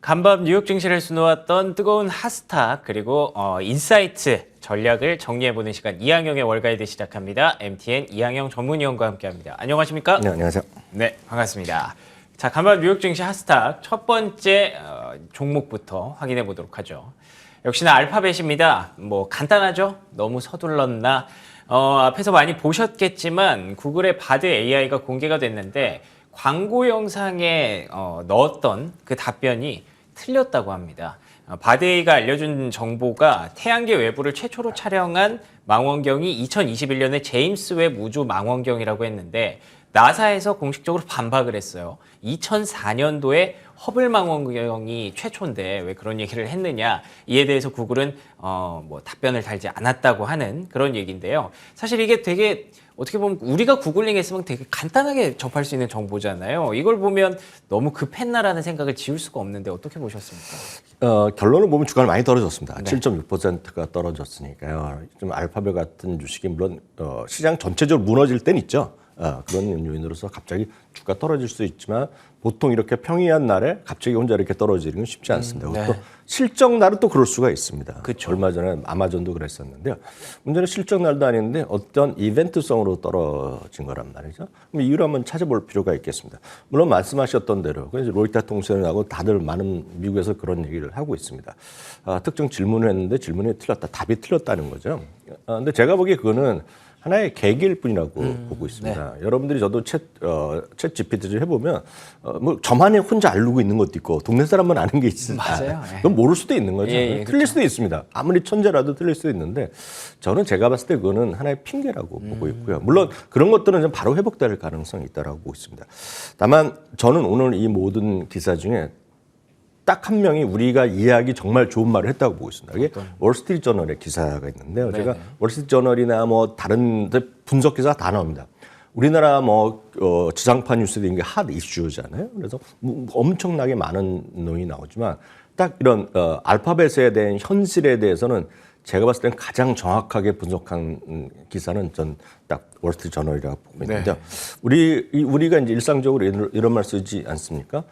간밤 뉴욕 증시를 수놓았던 뜨거운 핫스탁 그리고 인사이트 전략을 정리해보는 시간 이항영의 월가이드 시작합니다. MTN 이항영 전문위원과 함께합니다. 안녕하십니까? 네, 안녕하세요. 네, 반갑습니다. 자, 간밤 뉴욕 증시 핫스탁 첫 번째 종목부터 확인해 보도록 하죠. 역시나 알파벳입니다. 뭐 간단하죠? 너무 서둘렀나? 앞에서 많이 보셨겠지만 구글의 바드 AI가 공개가 됐는데 광고 영상에 넣었던 그 답변이 틀렸다고 합니다. 바드 AI가 알려준 정보가 태양계 외부를 최초로 촬영한 망원경이 2021년에 제임스 웹 우주 망원경이라고 했는데 나사에서 공식적으로 반박을 했어요. 2004년도에 허블 망원경이 최초인데 왜 그런 얘기를 했느냐, 이에 대해서 구글은 뭐 답변을 달지 않았다고 하는 그런 얘기인데요. 사실 이게 되게 어떻게 보면 우리가 구글링 했으면 되게 간단하게 접할 수 있는 정보잖아요. 이걸 보면 너무 급했나라는 생각을 지울 수가 없는데 어떻게 보셨습니까? 결론을 보면 주가는 많이 떨어졌습니다. 네. 7.6%가 떨어졌으니까요. 좀 알파벳 같은 주식이 물론 시장 전체적으로 무너질 땐 있죠. 그런 요인으로서 갑자기 주가 떨어질 수 있지만 보통 이렇게 평이한 날에 갑자기 혼자 이렇게 떨어지는 건 쉽지 않습니다. 네. 또 실적 날은 또 그럴 수가 있습니다. 그쵸. 얼마 전에 아마존도 그랬었는데요. 문제는 실적 날도 아닌데 어떤 이벤트성으로 떨어진 거란 말이죠. 그럼 이유를 한번 찾아볼 필요가 있겠습니다. 물론 말씀하셨던 대로 이제 로이터 통신하고 다들 많은 미국에서 그런 얘기를 하고 있습니다. 특정 질문을 했는데 질문이 틀렸다, 답이 틀렸다는 거죠. 근데 제가 보기에 그거는 하나의 계기일 뿐이라고 보고 있습니다. 네. 여러분들이 저도 챗 GPT를 해보면 뭐 저만이 혼자 알고 있는 것도 있고 동네 사람만 아는 게 있습니다. 맞아요. 예. 그건 모를 수도 있는 거죠. 예, 틀릴 그렇죠. 수도 있습니다. 아무리 천재라도 틀릴 수도 있는데 저는 제가 봤을 때 그거는 하나의 핑계라고 보고 있고요. 물론 그런 것들은 좀 바로 회복될 가능성이 있다고 보고 있습니다. 다만 저는 오늘 이 모든 기사 중에 딱 한 명이 우리가 이해하기 정말 좋은 말을 했다고 보고 있습니다. 이게 월스트리트 저널의 기사가 있는데요. 네네. 제가 월스트리트 저널이나 뭐 다른 분석 기사가 다 나옵니다. 우리나라 지상파 뉴스도 이게 핫 이슈잖아요. 그래서 엄청나게 많은 내용이 나오지만 딱 이런 알파벳에 대한 현실에 대해서는 제가 봤을 때는 가장 정확하게 분석한 기사는 전 딱 월스트리트 저널이라고 보고 있는데요. 네. 우리가 이제 일상적으로 이런 말 쓰지 않습니까?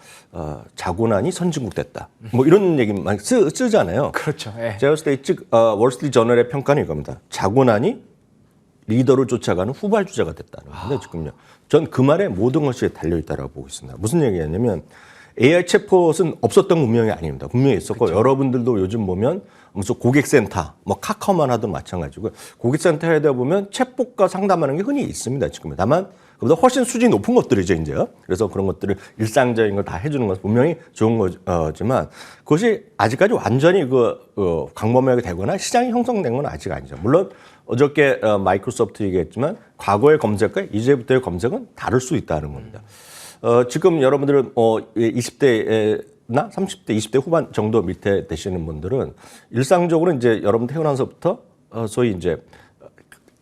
자고 나니 선진국 됐다. 뭐 이런 얘기 많이 쓰잖아요. 그렇죠. 예. 제가 봤을 때 월스트리트 저널의 평가는 이겁니다. 자고 나니 리더를 쫓아가는 후발주자가 됐다는 건데 지금요. 전 그 말에 모든 것이 달려 있다고 보고 있습니다. 무슨 얘기냐면 AI 챗봇은 없었던 분명히 아닙니다. 분명히 있었고 그쵸. 여러분들도 요즘 보면 무슨 고객센터, 뭐 카카오만 하든 마찬가지고 고객센터에 대해 보면 챗봇과 상담하는 게 흔히 있습니다. 지금 다만 그보다 훨씬 수준이 높은 것들이죠 이제. 그래서 그런 것들을 일상적인 걸 다 해주는 것은 분명히 좋은 거지만 그것이 아직까지 완전히 광범위하게 되거나 시장이 형성된 건 아직 아니죠. 물론 어저께 마이크로소프트 얘기했지만 과거의 검색과 이제부터의 검색은 다를 수 있다는 겁니다. 지금 여러분들은 20대나 30대, 20대 후반 정도 밑에 되시는 분들은 일상적으로 이제 여러분 태어나서부터 소위 이제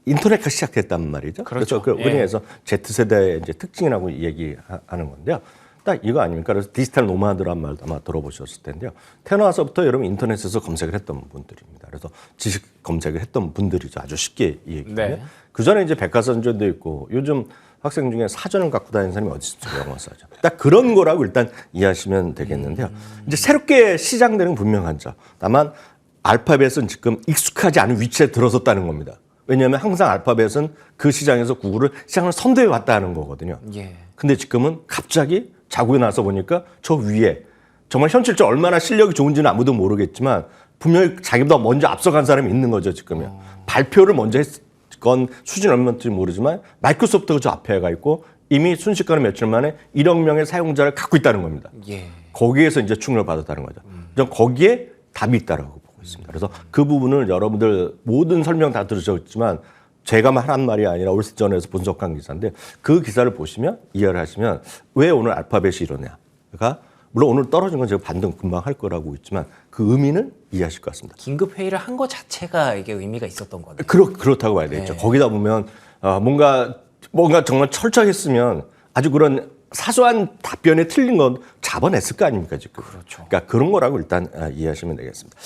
인터넷가 시작됐단 말이죠. 그렇죠. 그래서 은행에서 Z세대의 이제 특징이라고 얘기하는 건데요. 딱 이거 아닙니까? 그래서 디지털 노마드란 말도 아마 들어보셨을 텐데요. 태어나서부터 여러분 인터넷에서 검색을 했던 분들입니다. 그래서 지식 검색을 했던 분들이죠. 아주 쉽게 얘기하면. 네. 그 전에 이제 백과사전도 있고 요즘 학생 중에 사전을 갖고 다니는 사람이 어디 있죠? 영어 사전. 딱 그런 거라고 일단 이해하시면 되겠는데요. 이제 새롭게 시장되는 분명하죠. 다만 알파벳은 지금 익숙하지 않은 위치에 들어섰다는 겁니다. 왜냐하면 항상 알파벳은 그 시장에서 시장을 선도해 왔다는 거거든요. 예. 근데 지금은 갑자기 자고 나서 보니까 저 위에 정말 현실적으로 얼마나 실력이 좋은지는 아무도 모르겠지만 분명히 자기보다 먼저 앞서간 사람이 있는 거죠, 지금요. 발표를 먼저 했건 수준 얼마인지 모르지만 마이크로소프트가 저 앞에 가 있고 이미 순식간에 며칠 만에 1억 명의 사용자를 갖고 있다는 겁니다. 예. 거기에서 이제 충격을 받았다는 거죠. 전 거기에 답이 있다라고 보고 있습니다. 그래서 그 부분을 여러분들 모든 설명 다 들으셨지만 제가 한 말이 아니라 월스트리트저널에서 분석한 기사인데 그 기사를 보시면 이해를 하시면 왜 오늘 알파벳이 이러냐가 물론 오늘 떨어진 건 제가 반등 금방 할 거라고 있지만 그 의미는 이해하실 것 같습니다. 긴급 회의를 한 것 자체가 이게 의미가 있었던 거네요. 그렇다고 봐야 되겠죠. 네. 거기다 보면 뭔가 정말 철저했으면 아주 그런 사소한 답변에 틀린 건 잡아냈을 거 아닙니까 지금. 그렇죠. 그러니까 그런 거라고 일단 이해하시면 되겠습니다.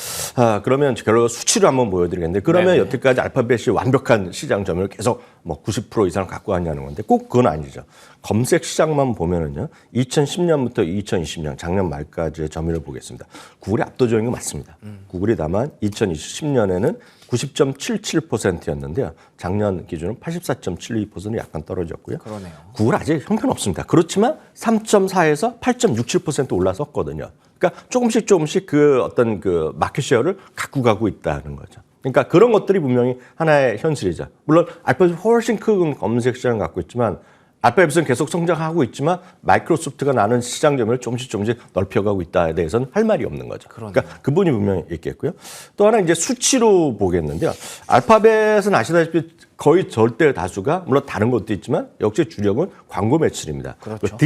그러면 결국 수치로 한번 보여드리겠는데 그러면 네네. 여태까지 알파벳이 완벽한 시장 점유율을 계속 뭐 90% 이상 갖고 왔냐는 건데 꼭 그건 아니죠. 검색 시장만 보면은요. 2010년부터 2020년 작년 말까지의 점유율을 보겠습니다. 구글이 압도적인 거 맞습니다. 구글이 다만 2020년에는 90.77%였는데요. 작년 기준으로 84.72%는 약간 떨어졌고요. 그러네요. 구글 아직 형편없습니다. 그렇지만 3.4에서 8.67% 올라섰거든요. 그러니까 조금씩 그 어떤 그 마켓쉐어를 갖고 가고 있다는 거죠. 그러니까 그런 것들이 분명히 하나의 현실이죠. 물론 알파벳이 훨씬 큰 검색 시장을 갖고 있지만 알파벳은 계속 성장하고 있지만 마이크로소프트가 나는 시장 점유율을 조금씩 넓혀가고 있다에 대해서는 할 말이 없는 거죠. 그러니까 그분이 분명히 있겠고요. 또 하나 이제 수치로 보겠는데요. 알파벳은 아시다시피 거의 절대 다수가 물론 다른 것도 있지만 역시 주력은 광고 매출입니다. 그렇죠.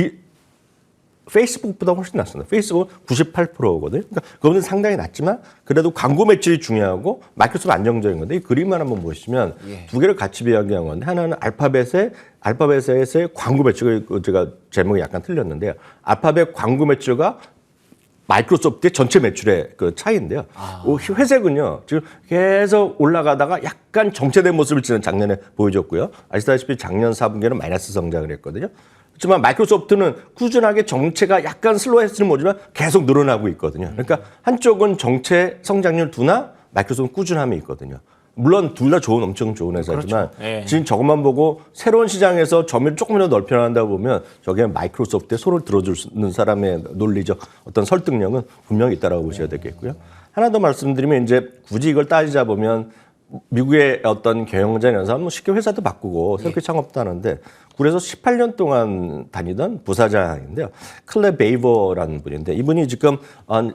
페이스북보다 훨씬 낮습니다. 페이스북은 98%거든요. 그러니까 그거는 상당히 낮지만 그래도 광고 매출이 중요하고 마이크로소프트 안정적인 건데 이 그림만 한번 보시면 두 개를 같이 비교한 건데 하나는 알파벳의 광고 매출, 제가 제목이 약간 틀렸는데요. 알파벳 광고 매출과 마이크로소프트의 전체 매출의 그 차이인데요. 회색은요, 지금 계속 올라가다가 약간 정체된 모습을 지난 작년에 보여줬고요. 아시다시피 작년 4분기에는 마이너스 성장을 했거든요. 그렇지만 마이크로소프트는 꾸준하게 정체가 약간 슬로우했을지 모르지만 계속 늘어나고 있거든요. 그러니까 한쪽은 정체 성장률 둔화, 마이크로소프트는 꾸준함이 있거든요. 물론 둘 다 엄청 좋은 회사지만 그렇죠. 예. 지금 저것만 보고 새로운 시장에서 점유를 조금이라도 넓혀나간다 보면 저게 마이크로소프트에 손을 들어주는 사람의 논리적 어떤 설득력은 분명히 있다라고 보셔야 되겠고요. 하나 더 말씀드리면 이제 굳이 이걸 따지자 보면 미국의 어떤 경영자 사람은 쉽게 회사도 바꾸고 새롭게 창업도 하는데 그래서 18년 동안 다니던 부사장인데요. 클레 베이버라는 분인데 이분이 지금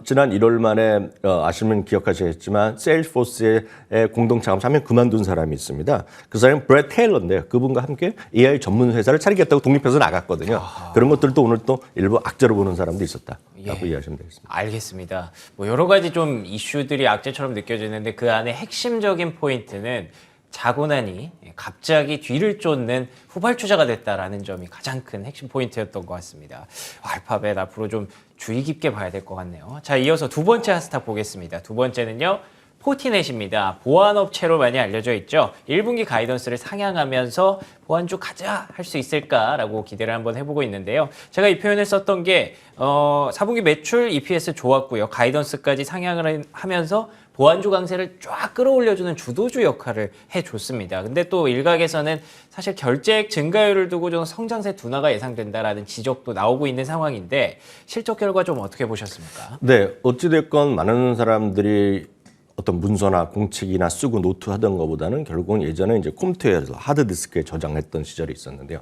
지난 1월 말에 아시면 기억하시겠지만 세일즈포스의 공동 창업하면 그만둔 사람이 있습니다. 그 사람은 브렛 테일러인데요. 그분과 함께 AI 전문 회사를 차리겠다고 독립해서 나갔거든요. 그런 것들도 오늘 또 일부 악재로 보는 사람도 있었다라고 이해하시면 되겠습니다. 알겠습니다. 뭐 여러 가지 좀 이슈들이 악재처럼 느껴지는데 그 안에 핵심적인 포인트는 자고 나니 갑자기 뒤를 쫓는 후발주자가 됐다라는 점이 가장 큰 핵심 포인트였던 것 같습니다. 알파벳 앞으로 좀 주의 깊게 봐야 될 것 같네요. 자, 이어서 두 번째 핫스탁 보겠습니다. 두 번째는요. 포티넷입니다. 보안업체로 많이 알려져 있죠. 1분기 가이던스를 상향하면서 보안주 가자 할 수 있을까라고 기대를 한번 해보고 있는데요. 제가 이 표현을 썼던 게 4분기 매출, EPS 좋았고요. 가이던스까지 상향을 하면서 보안주 강세를 쫙 끌어올려주는 주도주 역할을 해줬습니다. 근데 또 일각에서는 사실 결제액 증가율을 두고 좀 성장세 둔화가 예상된다라는 지적도 나오고 있는 상황인데 실적 결과 좀 어떻게 보셨습니까? 네, 어찌됐건 많은 사람들이 어떤 문서나 공책이나 쓰고 노트 하던 것보다는 결국은 예전에 이제 컴퓨터에서 하드디스크에 저장했던 시절이 있었는데요.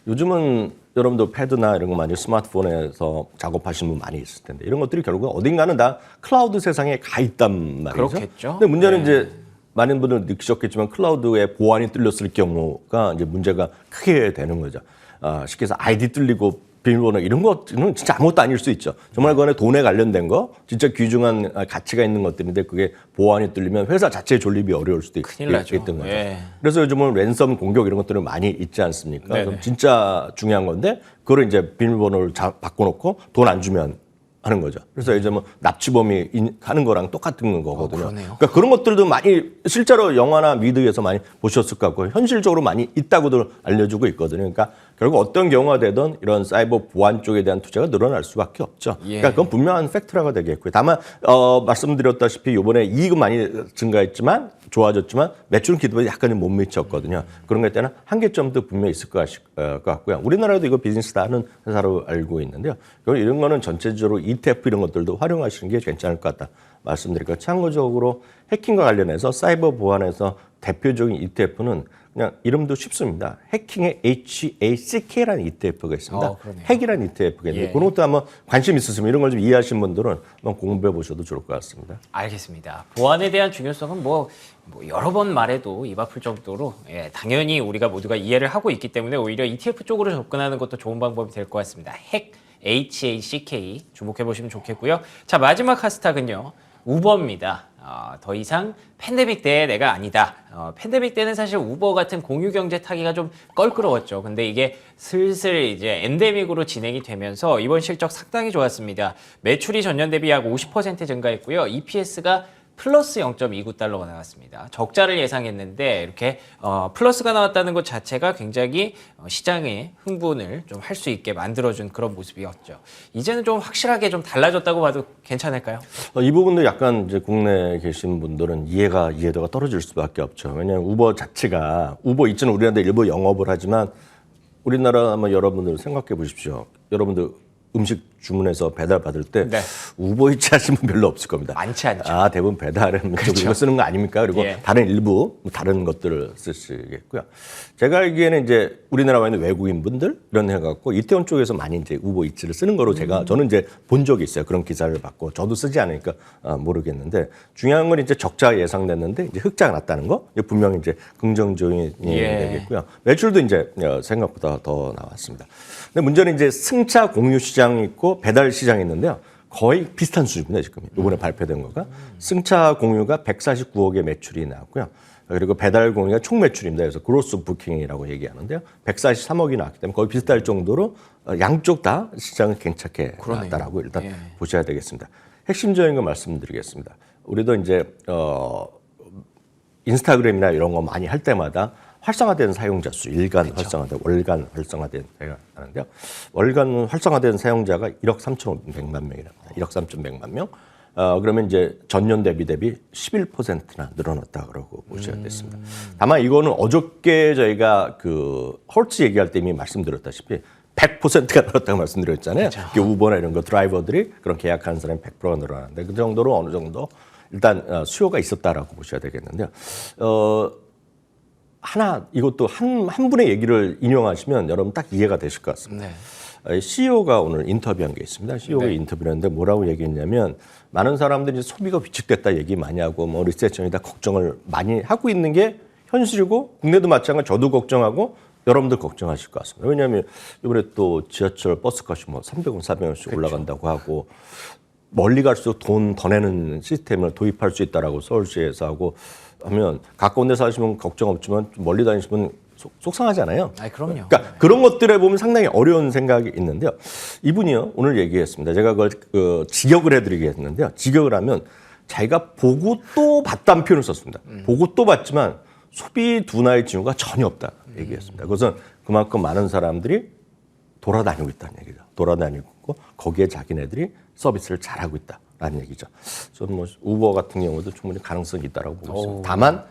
요즘은 여러분도 패드나 이런 거 많이 스마트폰에서 작업하시는 분 많이 있을 텐데 이런 것들이 결국은 어딘가는 다 클라우드 세상에 가 있단 말이죠. 그렇겠죠. 근데 문제는 이제 많은 분들 느끼셨겠지만 클라우드에 보안이 뚫렸을 경우가 이제 문제가 크게 되는 거죠. 쉽게 해서 아이디 뚫리고 비밀번호 이런 것은 진짜 아무것도 아닐 수 있죠. 정말 그거는 돈에 관련된 거, 진짜 귀중한 가치가 있는 것들인데 그게 보안이 뚫리면 회사 자체의 존립이 어려울 수도 큰일 나죠. 있던 거죠. 예. 그래서 요즘은 랜섬 공격 이런 것들은 많이 있지 않습니까? 그럼 진짜 중요한 건데 그걸 이제 비밀번호를 바꿔놓고 돈 안 주면 하는 거죠. 그래서 이제 뭐 납치범이 하는 거랑 똑같은 거거든요. 그러니까 그런 것들도 많이 실제로 영화나 미드에서 많이 보셨을 것 같고 현실적으로 많이 있다고도 알려주고 있거든요. 그러니까 결국 어떤 경우가 되든 이런 사이버 보안 쪽에 대한 투자가 늘어날 수밖에 없죠. 그러니까 그건 분명한 팩트라고 되겠고요. 다만 말씀드렸다시피 이번에 이익은 많이 증가했지만 좋아졌지만 매출은 기대보다 약간은 못 미쳤거든요. 그런 거에 따른 한계점도 분명히 있을 것 같고요. 우리나라도 이거 비즈니스 다 하는 회사로 알고 있는데요. 이런 거는 전체적으로 ETF 이런 것들도 활용하시는 게 괜찮을 것 같다 말씀드릴게요. 참고적으로 해킹과 관련해서 사이버 보안에서 대표적인 ETF는 그냥 이름도 쉽습니다. 해킹의 HACK라는 ETF가 있습니다. 핵이라는 ETF가 있는데 그런 것도 한번 관심 있으시면 이런 걸 좀 이해하시는 분들은 한번 공부해 보셔도 좋을 것 같습니다. 알겠습니다. 보안에 대한 중요성은 뭐 여러 번 말해도 입 아플 정도로 당연히 우리가 모두가 이해를 하고 있기 때문에 오히려 ETF 쪽으로 접근하는 것도 좋은 방법이 될 것 같습니다. 핵 HACK 주목해 보시면 좋겠고요. 자, 마지막 하스탁은요. 우버입니다. 더 이상 팬데믹 때 내가 아니다. 팬데믹 때는 사실 우버 같은 공유 경제 타기가 좀 껄끄러웠죠. 근데 이게 슬슬 이제 엔데믹으로 진행이 되면서 이번 실적 상당히 좋았습니다. 매출이 전년 대비 약 50% 증가했고요. EPS가 플러스 0.29달러가 나왔습니다. 적자를 예상했는데 이렇게 플러스가 나왔다는 것 자체가 굉장히 시장의 흥분을 좀 할 수 있게 만들어준 그런 모습이었죠. 이제는 좀 확실하게 좀 달라졌다고 봐도 괜찮을까요? 이 부분도 약간 이제 국내에 계신 분들은 이해도가 떨어질 수밖에 없죠. 왜냐하면 우버 자체가 우버 이츠는 우리나라에 일부 영업을 하지만 우리나라 한번 여러분들 생각해 보십시오. 여러분들 음식 주문해서 배달 받을 때 네. 우버이츠 하시는 분 별로 없을 겁니다. 많지 않죠. 대부분 배달은 그렇죠. 이거 쓰는 거 아닙니까? 그리고 예. 다른 일부 다른 것들을 쓰시겠고요. 제가 알기에는 이제 우리나라에 있는 외국인 분들 이런 해갖고 이태원 쪽에서 많이 이제 우버이츠를 쓰는 거로 저는 이제 본 적이 있어요. 그런 기사를 받고 저도 쓰지 않으니까 모르겠는데 중요한 건 이제 적자 예상됐는데 이제 흑자가 났다는 거 분명히 이제 긍정적인 되겠고요. 매출도 이제 생각보다 더 나왔습니다. 근데 문제는 이제 승차 공유 시장이 있고 배달 시장이 있는데요. 거의 비슷한 수준입니다. 지금 이번에 발표된 거가 승차 공유가 149억의 매출이 나왔고요. 그리고 배달 공유가 총 매출입니다. 그래서 그로스 부킹이라고 얘기하는데요. 143억이 나왔기 때문에 거의 비슷할 정도로 양쪽 다 시장은 괜찮게 나왔다라고 일단 보셔야 되겠습니다. 핵심적인 거 말씀드리겠습니다. 우리도 이제 인스타그램이나 이런 거 많이 할 때마다 활성화된 사용자 수, 일간 활성화된, 월간 활성화된 하는데요. 월간 활성화된 사용자가 1억 3,500만 명이랍니다. 1억 3,100만 명. 그러면 이제 전년 대비 11%나 늘어났다 그러고 보셔야 됐습니다. 다만 이거는 어저께 저희가 그 홀트 얘기할 때 이미 말씀드렸다시피 100%가 늘었다고 말씀드렸잖아요. 우버나 이런 거 드라이버들이 그런 계약하는 사람이 100%가 늘어나는데 그 정도로 어느 정도 일단 수요가 있었다라고 보셔야 되겠는데요. 이것도 한 분의 얘기를 인용하시면 여러분 딱 이해가 되실 것 같습니다. 네. CEO가 오늘 인터뷰한 게 있습니다. CEO가 인터뷰를 했는데 뭐라고 얘기했냐면 많은 사람들이 소비가 위축됐다 얘기 많이 하고 뭐 리세션이다 걱정을 많이 하고 있는 게 현실이고 국내도 마찬가지 저도 걱정하고 여러분들 걱정하실 것 같습니다. 왜냐하면 이번에 또 지하철 버스값이 뭐 300원, 400원씩 올라간다고 하고 멀리 갈수록 돈 더 내는 시스템을 도입할 수 있다라고 서울시에서 하고 하면 가까운 데 사시면 걱정 없지만 좀 멀리 다니시면 속상하잖아요. 그럼요. 그러니까 그런 것들에 보면 상당히 어려운 생각이 있는데요. 이분이요 오늘 얘기했습니다. 제가 그걸 직역을 해드리겠는데요. 직역을 하면 자기가 보고 또 봤다는 표현을 썼습니다. 보고 또 봤지만 소비 둔화의 징후가 전혀 없다 얘기했습니다. 그것은 그만큼 많은 사람들이 돌아다니고 있다는 얘기죠. 돌아다니고 있고 거기에 자기네들이 서비스를 잘하고 있다라는 얘기죠. 저는 뭐 우버 같은 경우도 충분히 가능성이 있다라고 보고 있습니다. 다만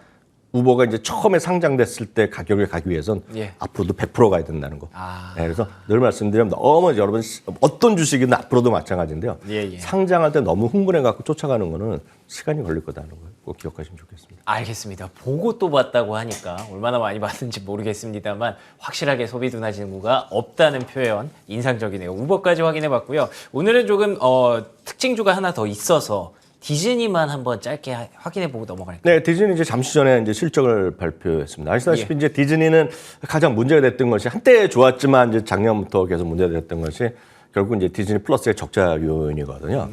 우버가 이제 처음에 상장됐을 때 가격을 가기 위해선 앞으로도 100% 가야 된다는 거. 그래서 늘 말씀드리면 너무 여러분 어떤 주식이든 앞으로도 마찬가지인데요. 상장할 때 너무 흥분해 갖고 쫓아가는 거는 시간이 걸릴 거다는 걸 꼭 기억하시면 좋겠습니다. 알겠습니다. 보고 또 봤다고 하니까 얼마나 많이 봤는지 모르겠습니다만 확실하게 소비 둔화 징후가 없다는 표현 인상적이네요. 우버까지 확인해 봤고요. 오늘은 조금 특징주가 하나 더 있어서 디즈니만 한번 짧게 확인해 보고 넘어갈게요. 네, 디즈니 이제 잠시 전에 이제 실적을 발표했습니다. 아시다시피 이제 디즈니는 가장 문제가 됐던 것이 한때 좋았지만 이제 작년부터 계속 문제가 됐던 것이 결국 이제 디즈니 플러스의 적자 요인이거든요.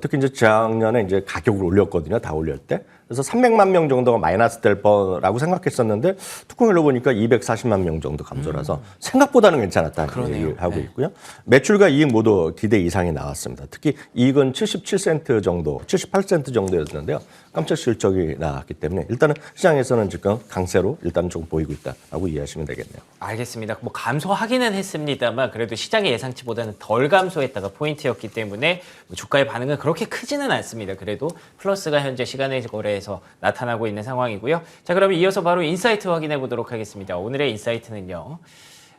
특히 이제 작년에 이제 가격을 올렸거든요. 다 올릴 때. 그래서 300만 명 정도가 마이너스 될 거라고 생각했었는데 뚜껑 열어보니까 240만 명 정도 감소라서 생각보다는 괜찮았다는 얘기를 하고 있고요. 매출과 이익 모두 기대 이상이 나왔습니다. 특히 이익은 77센트 정도, 78센트 정도였는데요. 깜짝 실적이 나왔기 때문에 일단은 시장에서는 지금 강세로 일단 좀 보이고 있다라고 이해하시면 되겠네요. 알겠습니다. 뭐 감소하기는 했습니다만 그래도 시장의 예상치보다는 덜 감소했다가 포인트였기 때문에 주가의 반응은 그렇게 크지는 않습니다. 그래도 플러스가 현재 시간의 거래에서 나타나고 있는 상황이고요. 자, 그러면 이어서 바로 인사이트 확인해 보도록 하겠습니다. 오늘의 인사이트는요.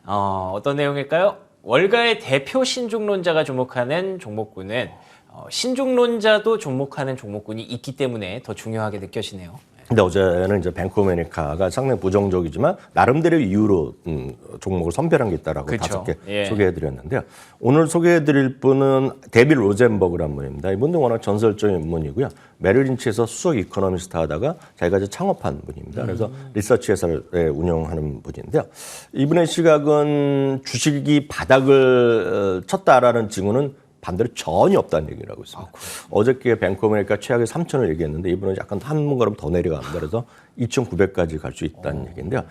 어떤 내용일까요? 월가의 대표 신중론자가 주목하는 종목군은 신중론자도 주목하는 종목군이 있기 때문에 더 중요하게 느껴지네요. 근데 어제는 이제 뱅크 오브 아메리카가 상당히 부정적이지만 나름대로 이유로 종목을 선별한 게 있다라고 5개 소개해드렸는데요. 오늘 소개해드릴 분은 데빌 로젠버그라는 분입니다. 이분도 워낙 전설적인 인물이고요. 메릴린치에서 수석 이코노미스트 하다가 자기가 이제 창업한 분입니다. 그래서 리서치 회사를 운영하는 분인데요. 이분의 시각은 주식이 바닥을 쳤다라는 징후는 반대로 전혀 없다는 얘기를 하고 있습니다. 어저께 뱅크 오브 아메리카 최악의 3,000을 얘기했는데 이번에 약간 한 걸음 더 내려갑니다. 그래서 2,900까지 갈 수 있다는 얘기인데요.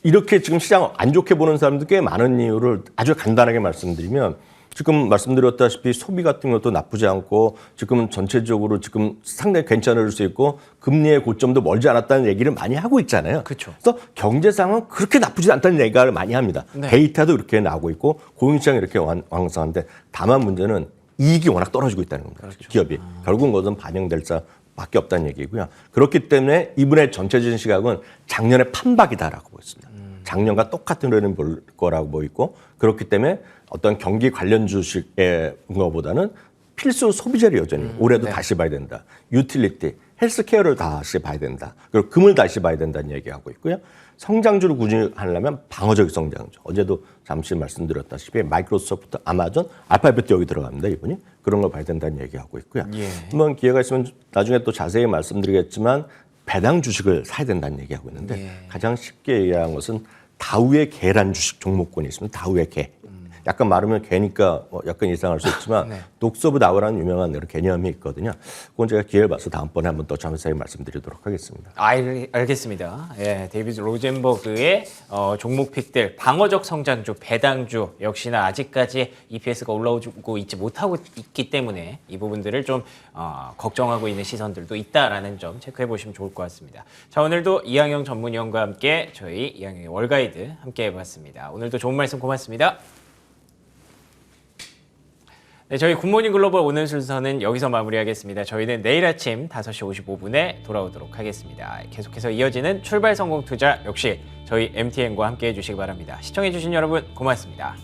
이렇게 지금 시장 안 좋게 보는 사람도 꽤 많은 이유를 아주 간단하게 말씀드리면 지금 말씀드렸다시피 소비 같은 것도 나쁘지 않고 지금 전체적으로 지금 상당히 괜찮을 수 있고 금리의 고점도 멀지 않았다는 얘기를 많이 하고 있잖아요. 그쵸. 그래서 경제 상황은 그렇게 나쁘지 않다는 얘기를 많이 합니다. 네. 데이터도 이렇게 나오고 있고 고용시장이 이렇게 왕성한데 다만 문제는 이익이 워낙 떨어지고 있다는 겁니다. 그렇죠. 기업이. 결국은 그것은 반영될 수밖에 없다는 얘기고요. 그렇기 때문에 이분의 전체적인 시각은 작년에 판박이다라고 보였습니다. 작년과 똑같은 흐름을 볼 거라고 보이고 그렇기 때문에 어떤 경기 관련 주식의 것보다는 필수 소비재를 여전히 올해도 네. 다시 봐야 된다. 유틸리티, 헬스케어를 다시 봐야 된다. 그리고 금을 다시 봐야 된다는 얘기하고 있고요. 성장주를 구축하려면 방어적 성장주. 어제도 잠시 말씀드렸다시피 마이크로소프트, 아마존, 알파벳도 여기 들어갑니다. 이분이. 그런 걸 봐야 된다는 얘기하고 있고요. 예. 한번 기회가 있으면 나중에 또 자세히 말씀드리겠지만 배당 주식을 사야 된다는 얘기하고 있는데 예. 가장 쉽게 얘기한 것은 다우의 개란 주식 종목군이 있습니다. 다우의 개. 약간 말하면 개니까 약간 이상할 수 있지만 네. 독스 오브 다우라는 유명한 그런 개념이 있거든요. 그건 제가 기회를 봐서 다음번에 한번 더 자세히 말씀드리도록 하겠습니다. 알겠습니다. 예, 데이비드 로젠버그의 종목픽들 방어적 성장주, 배당주 역시나 아직까지 EPS가 올라오고 있지 못하고 있기 때문에 이 부분들을 좀 걱정하고 있는 시선들도 있다라는 점 체크해 보시면 좋을 것 같습니다. 자, 오늘도 이항영 전문위원과 함께 저희 이항영의 월가이드 함께 해봤습니다. 오늘도 좋은 말씀 고맙습니다. 네, 저희 굿모닝 글로벌 오늘 순서는 여기서 마무리하겠습니다. 저희는 내일 아침 5시 55분에 돌아오도록 하겠습니다. 계속해서 이어지는 출발 성공 투자 역시 저희 MTN과 함께 해주시기 바랍니다. 시청해주신 여러분 고맙습니다.